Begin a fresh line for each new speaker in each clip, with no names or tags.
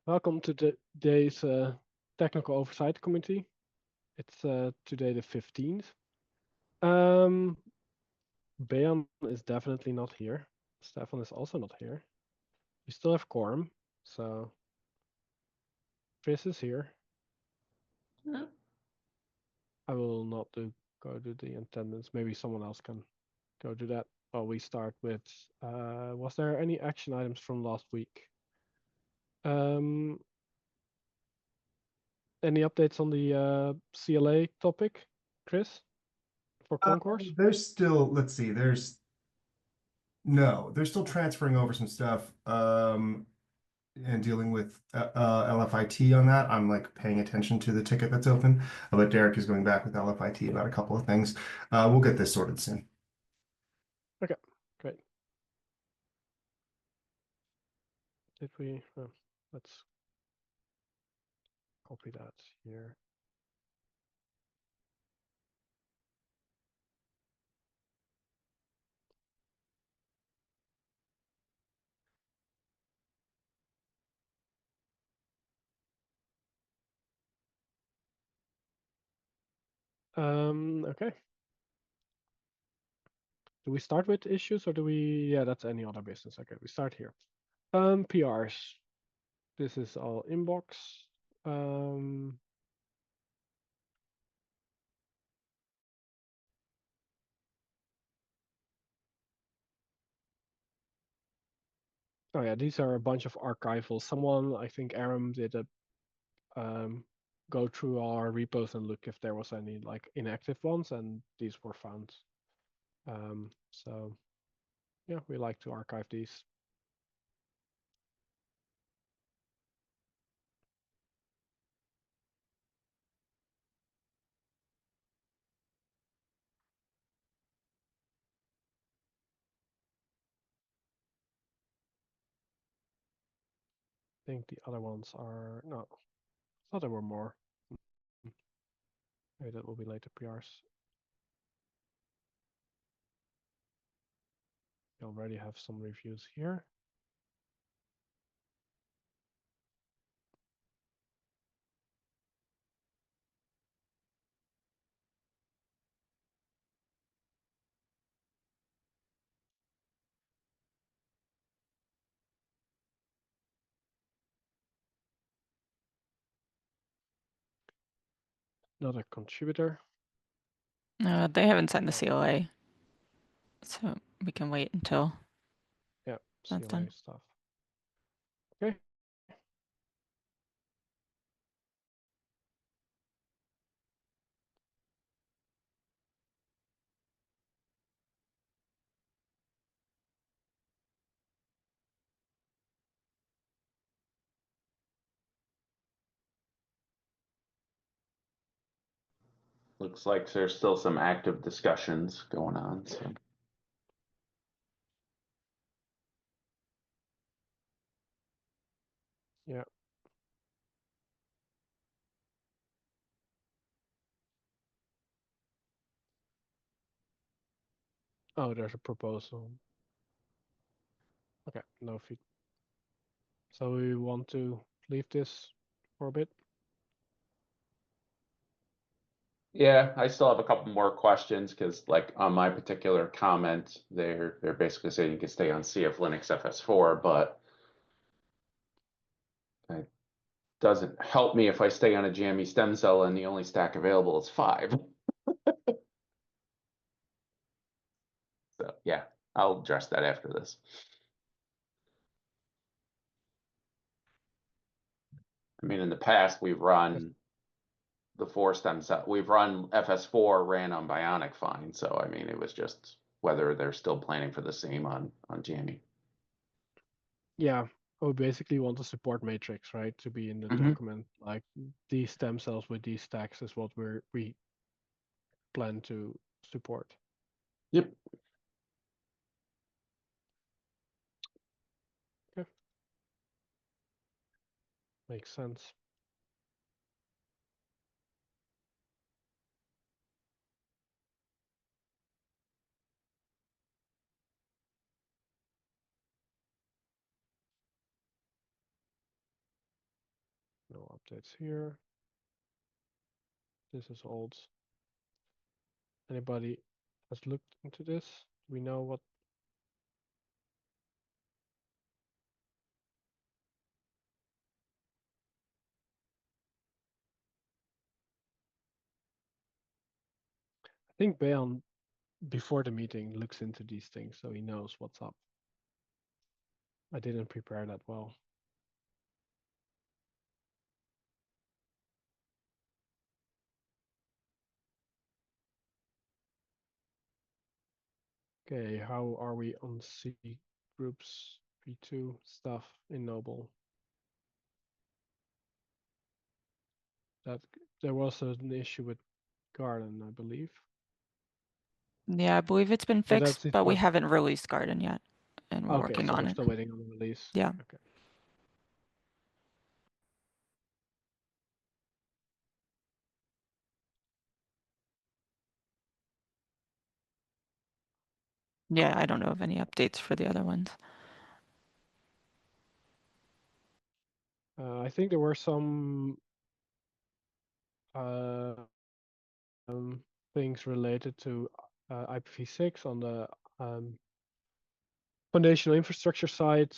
Welcome to today's Technical Oversight Committee. It's today the 15th. Bayan is definitely not here. Stefan is also not here. We still have quorum, so Chris is here.
Yeah.
I will not go do the attendance. Maybe someone else can go do that. Well, we start with, was there any action items from last week? Any updates on the CLA topic, Chris, for concourse?
There's still, let's see, they're still transferring over some stuff and dealing with LFIT on that. I'm like paying attention to the ticket that's open, but Derek is going back with LFIT about a couple of things. We'll get this sorted soon.
Okay, great. Did we? Let's copy that here. Okay. Do we start with issues or do we? Yeah, that's any other business. Okay, we start here. PRs. This is all inbox. Um, oh yeah, these are a bunch of archival. Someone, I think Aram did a go through our repos and look if there was any like inactive ones, and these were found. So yeah, we like to archive these. I think the other ones are no. I thought there were more. Maybe that will be later PRs. We already have some reviews here. Another contributor.
They haven't signed the
Oh.
CLA, so we can wait until
Yeah,
that's
CLA
done.
stuff. Okay.
Looks like there's still some active discussions going on, so.
Yeah. Oh, there's a proposal. Okay, no feed. So we want to leave this for a bit.
Yeah, I still have a couple more questions because like on my particular comment, they're basically saying you can stay on CF Linux FS4, but it doesn't help me if I stay on a jammy stem cell and the only stack available is 5. So yeah, I'll address that after this. I mean, in the past, we've run the 4 stem cell, we've run FS4 ran on Bionic fine. So I mean, it was just whether they're still planning for the same on jammy.
Yeah, we basically want a support matrix, right, to be in the document. Like these stem cells with these stacks is what we plan to support.
Yep.
Okay. Makes sense. updates here. This is old. Anybody has looked into this? Do we know what? I think Bayon, before the meeting, looks into these things, so he knows what's up. I didn't prepare that well. Okay, how are we on C groups V2 stuff in Noble? That there was an issue with Garden, I believe.
Yeah, I believe it's been
But that's
fixed,
it
but we
for-
haven't released Garden yet, and we're
Okay,
working
so
on
we're
it.
still waiting on the release.
Yeah.
Okay.
Yeah, I don't know of any updates for the other ones.
I think there were some things related to IPv6 on the foundational infrastructure side.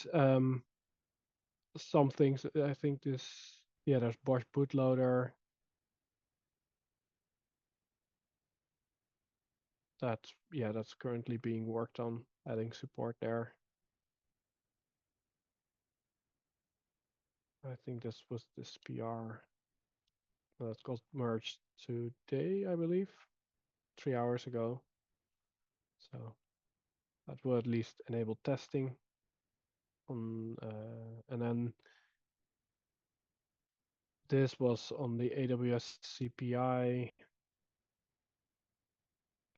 Some things, I think there's Bosch bootloader. That's currently being worked on, adding support there. I think this was this PR that got merged today, I believe, 3 hours ago. So that will at least enable testing on, and then this was on the AWS CPI.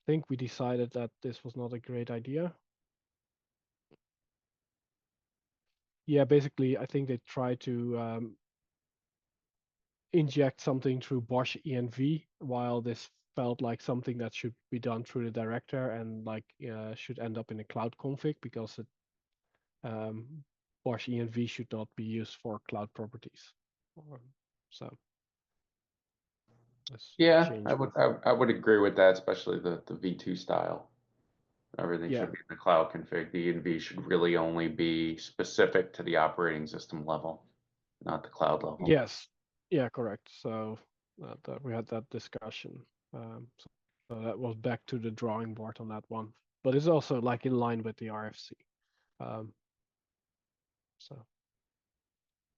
I think we decided that this was not a great idea. Yeah, basically, I think they tried to inject something through Bosch ENV, while this felt like something that should be done through the director and like should end up in a cloud config, because it, Bosch ENV should not be used for cloud properties. So
Yeah,
change
I would agree with that, especially the V2 style. Everything
Yeah.
should be in the cloud config. The ENV should really only be specific to the operating system level, not the cloud level.
Yes. Yeah, correct. So that we had that discussion. So that was back to the drawing board on that one. But it's also like in line with the RFC. So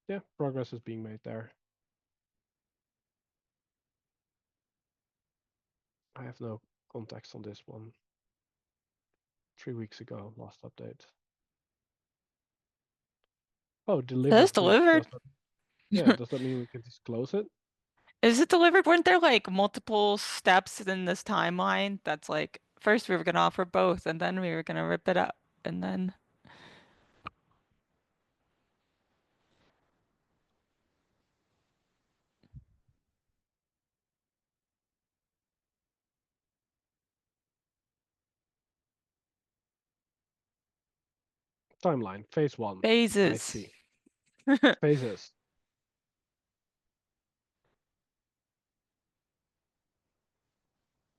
yeah, progress is being made there. I have no context on this one. 3 weeks ago, last update. Oh, delivered.
Says delivered.
Does that mean we can disclose it?
Is it delivered? Weren't there like multiple steps in this timeline? That's like, first we were gonna offer both, and then we were gonna rip it up, and then
Timeline, phase 1. I
phases.
see. Phases.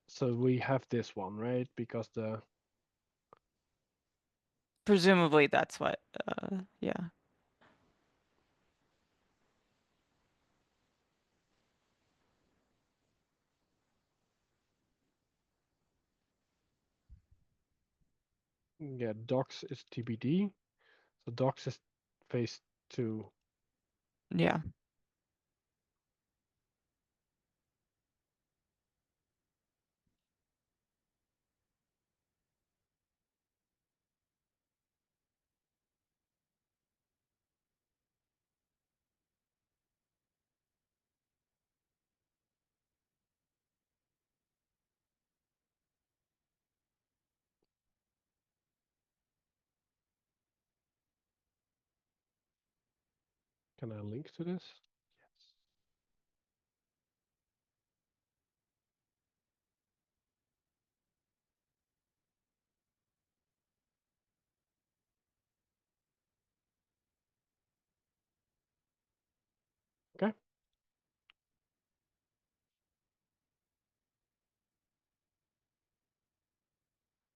So we have this one, right? Because the
Presumably that's what, yeah.
docs is TBD. So docs is phase 2.
Yeah.
Can I link to this? Yes. Okay.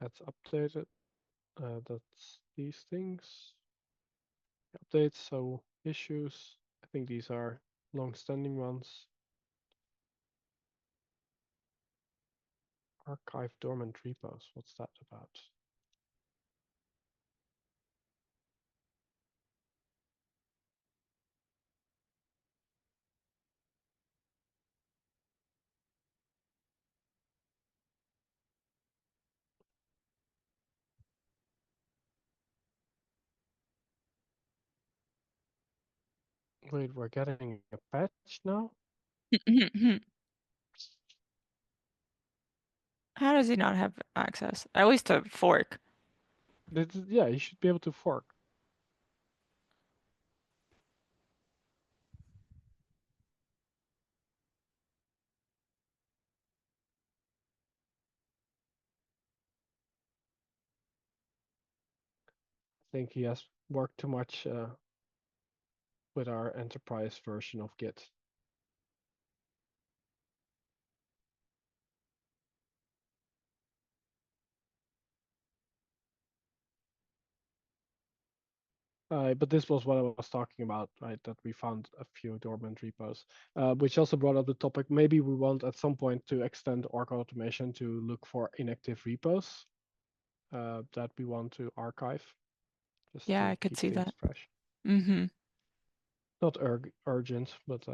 That's updated. That's these things. Updates, so issues. I think these are long-standing ones. Archive dormant repos. What's that about? Wait, we're getting a patch now?
How does he not have access? At least to fork.
Yeah, you should be able to fork. I think he has worked too much with our enterprise version of Git. But this was what I was talking about, right? That we found a few dormant repos, which also brought up the topic. Maybe we want at some point to extend org automation to look for inactive repos that we want to archive, just
Yeah,
to
I could
keep
see
things
that.
fresh.
Mm-hmm.
Not urgent, but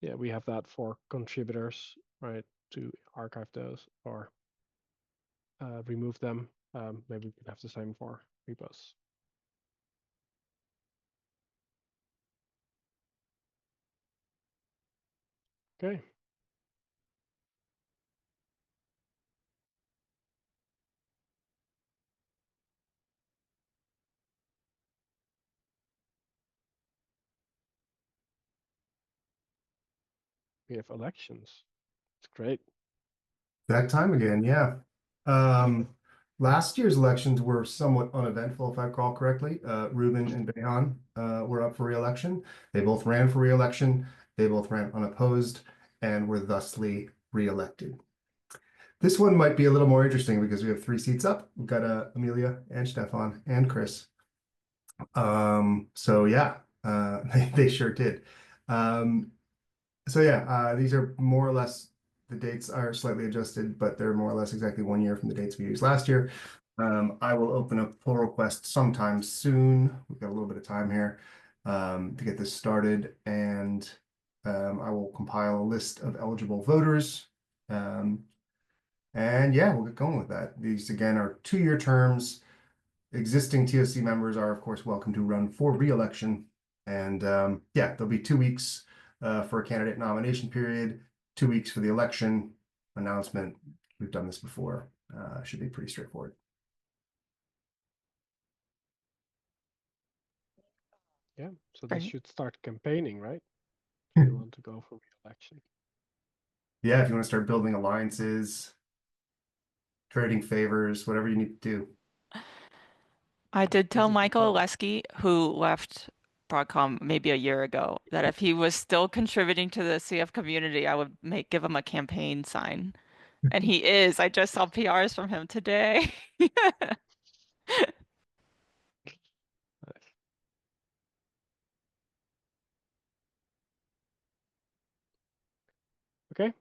yeah, we have that for contributors, right? To archive those or remove them. Maybe we can have the same for repos. Okay. We have elections. It's great.
That time again, yeah. Last year's elections were somewhat uneventful, if I recall correctly. Ruben and Behan were up for re-election. They both ran for re-election. They both ran unopposed and were thusly re-elected. This one might be a little more interesting because we have 3 seats up. We've got Amelia and Stefan and Chris. So yeah, they sure did. So yeah, these are more or less, the dates are slightly adjusted, but they're more or less exactly 1 year from the dates we used last year. I will open up pull request sometime soon. We've got a little bit of time here to get this started, and I will compile a list of eligible voters. And yeah, we'll get going with that. These again are 2-year terms. Existing TOC members are, of course, welcome to run for re-election. And yeah, there'll be 2 weeks for a candidate nomination period, 2 weeks for the election announcement. We've done this before. Should be pretty straightforward.
Yeah, so this
Right.
should start campaigning, right? If you want to go for re-election.
Yeah, if you want to start building alliances, trading favors, whatever you need to do.
I did tell
This is the
Michael
part.
Oleski, who left Broadcom maybe a year ago, that if he was still contributing to the CF community, I would give him a campaign sign. And he is. I just saw PRs from him today.
Nice. Okay,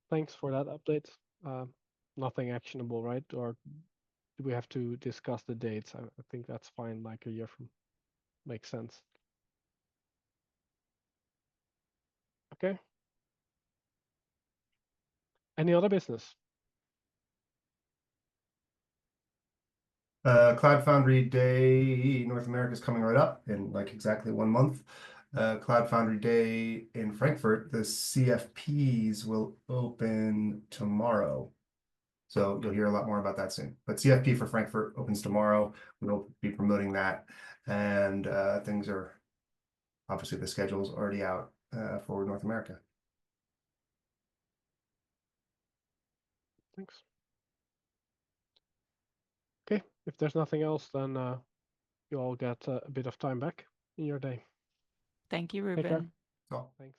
thanks for that update. Nothing actionable, right? Or do we have to discuss the dates? I think that's fine, like a year from. Makes sense. Okay. Any other business?
Cloud Foundry Day North America is coming right up in like exactly 1 month. Cloud Foundry Day in Frankfurt, the CFPs will open tomorrow. So you'll hear a lot more about that soon. But CFP for Frankfurt opens tomorrow. We'll be promoting that. And things are, obviously the schedule is already out for North America.
Thanks. Okay, if there's nothing else, then you all get a bit of time back in your day.
Thank you,
Take care.
Ruben.
So.
Thanks.